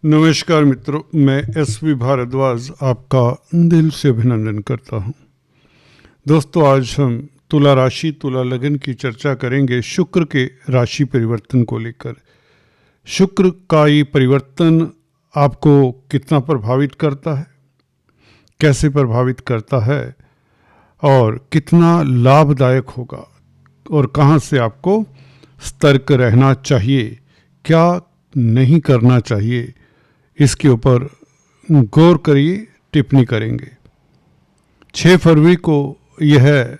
नमस्कार मित्रों, मैं एसवी भारद्वाज आपका दिल से अभिनंदन करता हूं। दोस्तों, आज हम तुला राशि तुला लगन की चर्चा करेंगे शुक्र के राशि परिवर्तन को लेकर। शुक्र का ये परिवर्तन आपको कितना प्रभावित करता है, कैसे प्रभावित करता है और कितना लाभदायक होगा और कहां से आपको सतर्क रहना चाहिए, क्या नहीं करना चाहिए, इसके ऊपर गौर करिए, टिप्पणी करेंगे। 6 फरवरी को यह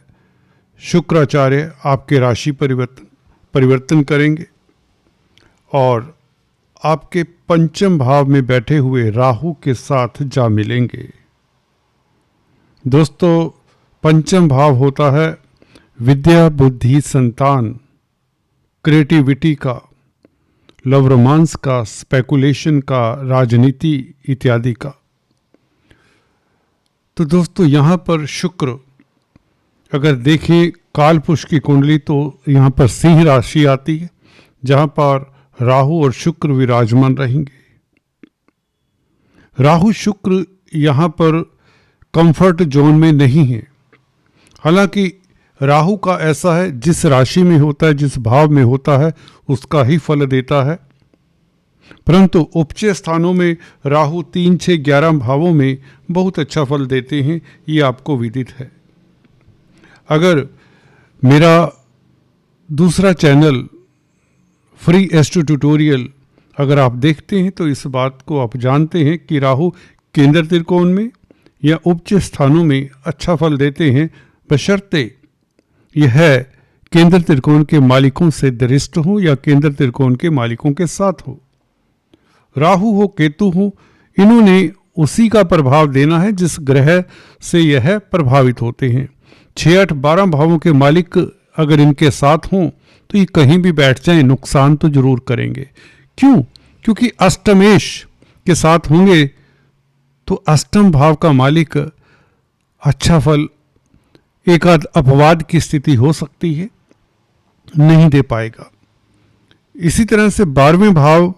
शुक्राचार्य आपके राशि परिवर्तन करेंगे और आपके पंचम भाव में बैठे हुए राहु के साथ जा मिलेंगे। दोस्तों, पंचम भाव होता है विद्या, बुद्धि, संतान, क्रिएटिविटी का, लव रोमांस का, स्पेकुलेशन का, राजनीति इत्यादि का। तो दोस्तों, यहाँ पर शुक्र अगर देखें कालपुरुष की कुंडली तो यहाँ पर सिंह राशि आती है, जहाँ पर राहु और शुक्र विराजमान रहेंगे। राहु शुक्र यहाँ पर कंफर्ट जोन में नहीं है। हालांकि राहु का ऐसा है, जिस राशि में होता है, जिस भाव में होता है, उसका ही फल देता है। परंतु उपचय स्थानों में राहु 3, 6, 11 भावों में बहुत अच्छा फल देते हैं, ये आपको विदित है। अगर मेरा दूसरा चैनल फ्री एस्ट्रो ट्यूटोरियल अगर आप देखते हैं तो इस बात को आप जानते हैं कि राहु केंद्र त्रिकोण में या उपचय स्थानों में अच्छा फल देते हैं, बशर्ते यह केंद्र त्रिकोण के मालिकों से दरिष्ट हो या केंद्र त्रिकोण के मालिकों के साथ हो। राहु हो, केतु हो, इन्होंने उसी का प्रभाव देना है जिस ग्रह से यह प्रभावित होते हैं। 6, 8, 12 भावों के मालिक अगर इनके साथ हों तो ये कहीं भी बैठ जाएं, नुकसान तो जरूर करेंगे। क्यों? क्योंकि अष्टमेश के साथ होंगे तो अष्टम भाव का मालिक अच्छा फल, एक आध अपवाद की स्थिति हो सकती है, नहीं दे पाएगा। इसी तरह से 12वें भाव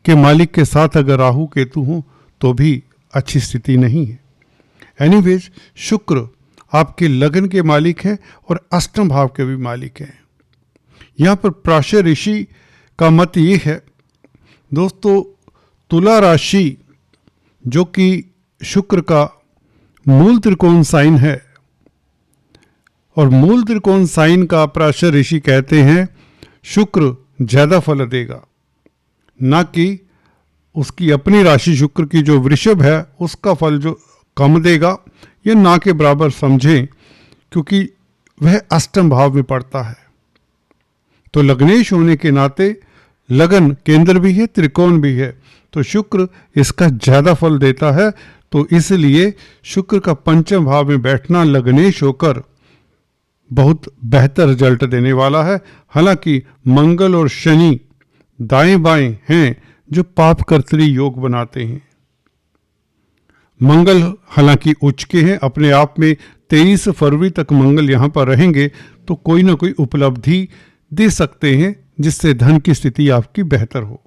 के मालिक के साथ अगर राहु केतु हो तो भी अच्छी स्थिति नहीं है। एनीवेज, शुक्र आपके लगन के मालिक है और अष्टम भाव के भी मालिक हैं। यहाँ पर प्राशर ऋषि का मत ये है दोस्तों, तुला राशि जो कि शुक्र का मूल त्रिकोण साइन है और मूल त्रिकोण साइन का प्राशर ऋषि कहते हैं शुक्र ज्यादा फल देगा, ना कि उसकी अपनी राशि शुक्र की जो वृषभ है उसका फल जो कम देगा, या ना के बराबर समझें, क्योंकि वह अष्टम भाव में पड़ता है। तो लग्नेश होने के नाते लगन केंद्र भी है, त्रिकोण भी है, तो शुक्र इसका ज्यादा फल देता है। तो इसलिए शुक्र का पंचम भाव में बैठना लग्नेश होकर बहुत बेहतर रिजल्ट देने वाला है। हालांकि मंगल और शनि दाएं बाएं हैं जो पाप कर्तरी योग बनाते हैं। मंगल हालांकि उच्च के हैं, अपने आप में 23 फरवरी तक मंगल यहां पर रहेंगे तो कोई ना कोई उपलब्धि दे सकते हैं जिससे धन की स्थिति आपकी बेहतर हो।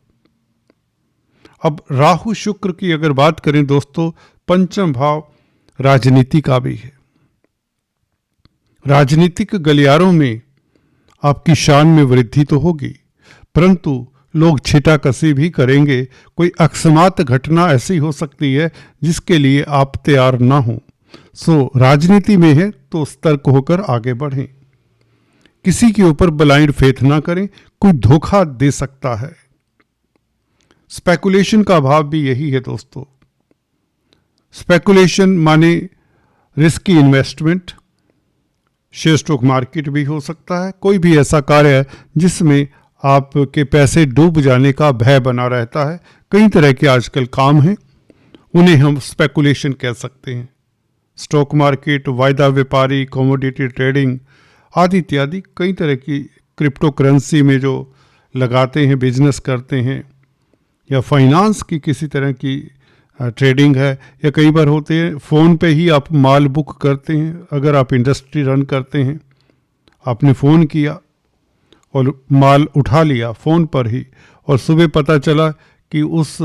अब राहु शुक्र की अगर बात करें दोस्तों, पंचम भाव राजनीति का भी है। राजनीतिक गलियारों में आपकी शान में वृद्धि तो होगी, परंतु लोग छीटाकसी भी करेंगे। कोई अकस्मात घटना ऐसी हो सकती है जिसके लिए आप तैयार ना हो। राजनीति में है तो सतर्क होकर आगे बढ़ें। किसी के ऊपर ब्लाइंड फेथ ना करें, कोई धोखा दे सकता है। स्पेकुलेशन का भाव भी यही है दोस्तों। स्पेकुलेशन माने risky investment, share stock market भी हो सकता है, कोई भी ऐसा कार्य है जिसमें आपके पैसे डूब जाने का भय बना रहता है। कई तरह के आजकल काम हैं, उन्हें हम स्पेकुलेशन कह सकते हैं। स्टॉक मार्केट, वायदा व्यापारी, कमोडिटी ट्रेडिंग आदि इत्यादि कई तरह की क्रिप्टो करेंसी में जो लगाते हैं, बिजनेस करते हैं, या फाइनेंस की किसी तरह की ट्रेडिंग है, या कई बार होते हैं फ़ोन पे ही आप माल बुक करते हैं। अगर आप इंडस्ट्री रन करते हैं, आपने फ़ोन किया और माल उठा लिया फ़ोन पर ही, और सुबह पता चला कि उस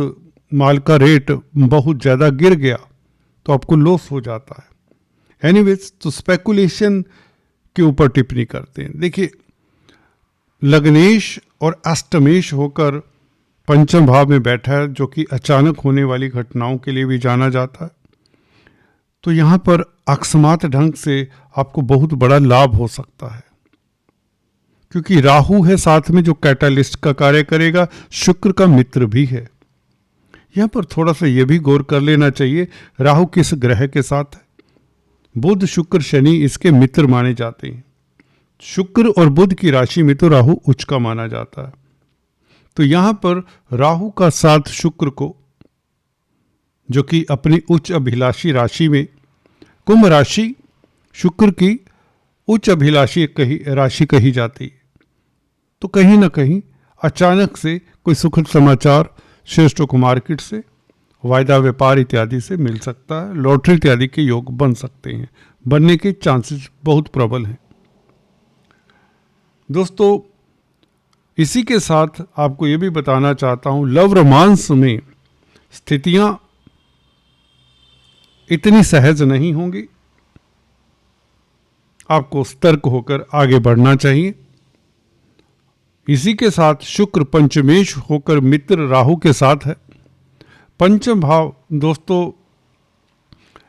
माल का रेट बहुत ज़्यादा गिर गया तो आपको लॉस हो जाता है। एनीवेज, तो स्पेकुलेशन के ऊपर टिप्पणी करते हैं। देखिए, लग्नेश और अष्टमेश होकर पंचम भाव में बैठा है, जो कि अचानक होने वाली घटनाओं के लिए भी जाना जाता है। तो यहाँ पर अकस्मात ढंग से आपको बहुत बड़ा लाभ हो सकता है, क्योंकि राहु है साथ में जो कैटालिस्ट का कार्य करेगा, शुक्र का मित्र भी है। यहाँ पर थोड़ा सा ये भी गौर कर लेना चाहिए, राहु किस ग्रह के साथ है। बुध, शुक्र, शनि इसके मित्र माने जाते हैं। शुक्र और बुध की राशि में तो राहु उच्च का माना जाता है। तो यहाँ पर राहु का साथ शुक्र को, जो कि अपनी उच्च अभिलाषी राशि में, कुंभ राशि शुक्र की उच्च अभिलाषी राशि कही जाती है, तो कहीं ना कहीं अचानक से कोई सुखद समाचार शेयर स्टॉक मार्केट से, वायदा व्यापार इत्यादि से मिल सकता है। लॉटरी इत्यादि के योग बन सकते हैं, बनने के चांसेस बहुत प्रबल हैं। दोस्तों, इसी के साथ आपको ये भी बताना चाहता हूं, लव रोमांस में स्थितियां इतनी सहज नहीं होंगी, आपको सतर्क होकर आगे बढ़ना चाहिए। इसी के साथ शुक्र पंचमेश होकर मित्र राहु के साथ है। पंचम भाव दोस्तों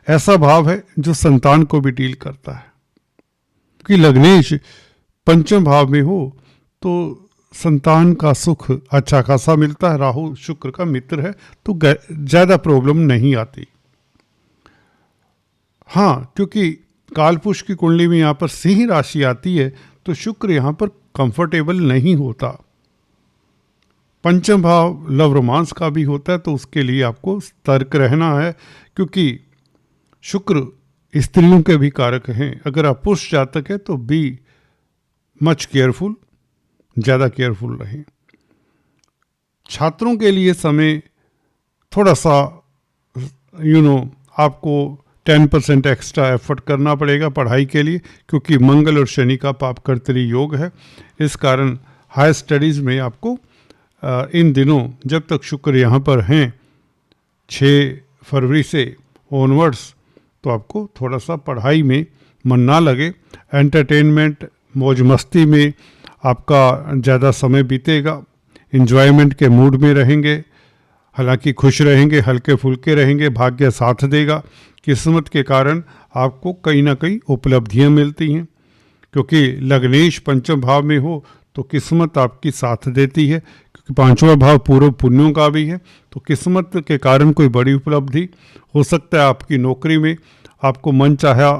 ऐसा भाव है जो संतान को भी डील करता है, क्योंकि लग्नेश पंचम भाव में हो तो संतान का सुख अच्छा खासा मिलता है। राहु शुक्र का मित्र है तो ज़्यादा प्रॉब्लम नहीं आती। हाँ, क्योंकि कालपुरुष की कुंडली में यहाँ पर सिंह राशि आती है तो शुक्र यहाँ पर कंफर्टेबल नहीं होता। पंचम भाव लव रोमांस का भी होता है, तो उसके लिए आपको सतर्क रहना है, क्योंकि शुक्र स्त्रियों के भी कारक हैं। अगर आप पुरुष जातक है तो बी मच केयरफुल, ज़्यादा केयरफुल रहें। छात्रों के लिए समय थोड़ा सा आपको 10% एक्स्ट्रा एफर्ट करना पड़ेगा पढ़ाई के लिए, क्योंकि मंगल और शनि का पापकर्तरी योग है। इस कारण हायर स्टडीज़ में आपको इन दिनों, जब तक शुक्र यहाँ पर हैं 6 फरवरी से ऑनवर्ड्स, तो आपको थोड़ा सा पढ़ाई में मन ना लगे। एंटरटेनमेंट, मौज मस्ती में आपका ज़्यादा समय बीतेगा, एंजॉयमेंट के मूड में रहेंगे। हालांकि खुश रहेंगे, हल्के फुल्के रहेंगे, भाग्य साथ देगा। किस्मत के कारण आपको कहीं ना कहीं उपलब्धियां मिलती हैं, क्योंकि लग्नेश पंचम भाव में हो तो किस्मत आपकी साथ देती है, क्योंकि पांचवा भाव पूर्व पुण्यों का भी है। तो किस्मत के कारण कोई बड़ी उपलब्धि हो सकता है। आपकी नौकरी में आपको मन चाहा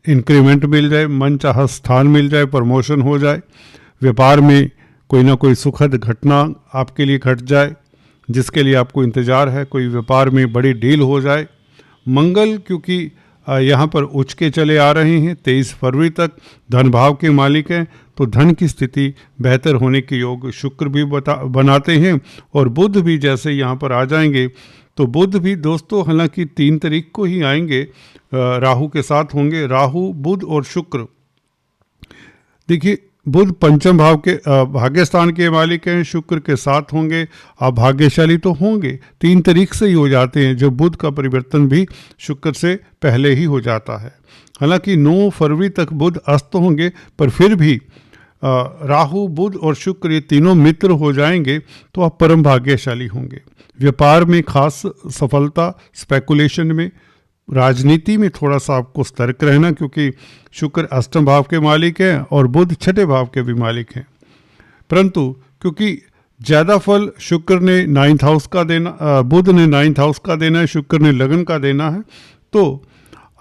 इंक्रीमेंट मिल जाए, मन चाहा स्थान मिल जाए, प्रमोशन हो जाए। व्यापार में कोई ना कोई सुखद घटना आपके लिए घट जाए जिसके लिए आपको इंतज़ार है। कोई व्यापार में बड़ी डील हो जाए। मंगल क्योंकि यहाँ पर उच्च के चले आ रहे हैं, 23 फरवरी तक धन भाव के मालिक हैं, तो धन की स्थिति बेहतर होने के योग शुक्र भी बनाते हैं। और बुध भी जैसे यहाँ पर आ जाएंगे, तो बुध भी दोस्तों हालांकि 3 तारीख को ही आएंगे, राहु के साथ होंगे। राहु, बुध और शुक्र, देखिए बुध पंचम भाव के भाग्य स्थान के मालिक हैं, शुक्र के साथ होंगे। आप भाग्यशाली तो होंगे, 3 तारीख से ही हो जाते हैं, जो बुध का परिवर्तन भी शुक्र से पहले ही हो जाता है। हालांकि 9 फरवरी तक बुध अस्त होंगे, पर फिर भी राहु, बुध और शुक्र ये तीनों मित्र हो जाएंगे तो आप परम भाग्यशाली होंगे। व्यापार में खास सफलता, स्पेकुलेशन में, राजनीति में थोड़ा सा आपको सतर्क रहना, क्योंकि शुक्र अष्टम भाव के मालिक हैं और बुध छठे भाव के भी मालिक हैं। परंतु क्योंकि ज़्यादा फल शुक्र ने 9th हाउस का देना, बुध ने 9th हाउस का देना है, शुक्र ने लगन का देना है, तो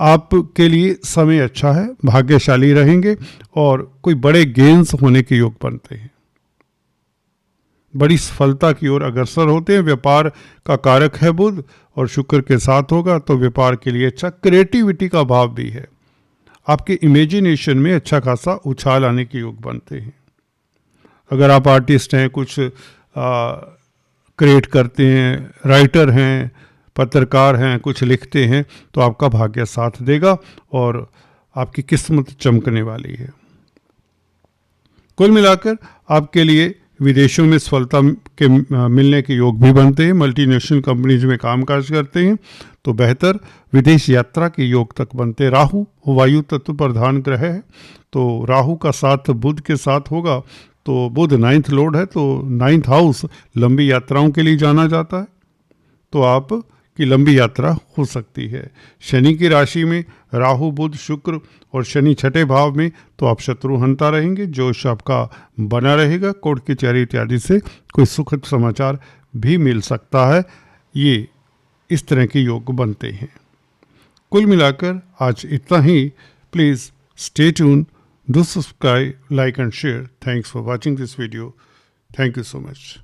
आपके लिए समय अच्छा है, भाग्यशाली रहेंगे और कोई बड़े गेन्स होने के योग बनते हैं, बड़ी सफलता की ओर अग्रसर होते हैं। व्यापार का कारक है बुध और शुक्र के साथ होगा तो व्यापार के लिए अच्छा। क्रिएटिविटी का भाव भी है, आपके इमेजिनेशन में अच्छा खासा उछाल आने के योग बनते हैं। अगर आप आर्टिस्ट हैं, कुछ क्रिएट करते हैं, राइटर हैं, पत्रकार हैं, कुछ लिखते हैं, तो आपका भाग्य साथ देगा और आपकी किस्मत चमकने वाली है। कुल मिलाकर आपके लिए विदेशों में सफलता के मिलने के योग भी बनते हैं, मल्टीनेशनल कंपनीज में कामकाज करते हैं तो बेहतर विदेश यात्रा के योग तक बनते हैं। राहु वायु तत्व प्रधान ग्रह है, तो राहु का साथ बुध के साथ होगा, तो बुध 9th लॉर्ड है, तो 9th हाउस लंबी यात्राओं के लिए जाना जाता है, तो आप की लंबी यात्रा हो सकती है। शनि की राशि में राहु बुध शुक्र और शनि छठे भाव में, तो आप शत्रुहंता रहेंगे, जोश आपका बना रहेगा, कोर्ट कचहरी इत्यादि से कोई सुखद समाचार भी मिल सकता है। ये इस तरह के योग बनते हैं। कुल मिलाकर आज इतना ही। Please stay tuned, do subscribe, like and share. Thanks for watching this video. Thank you so much.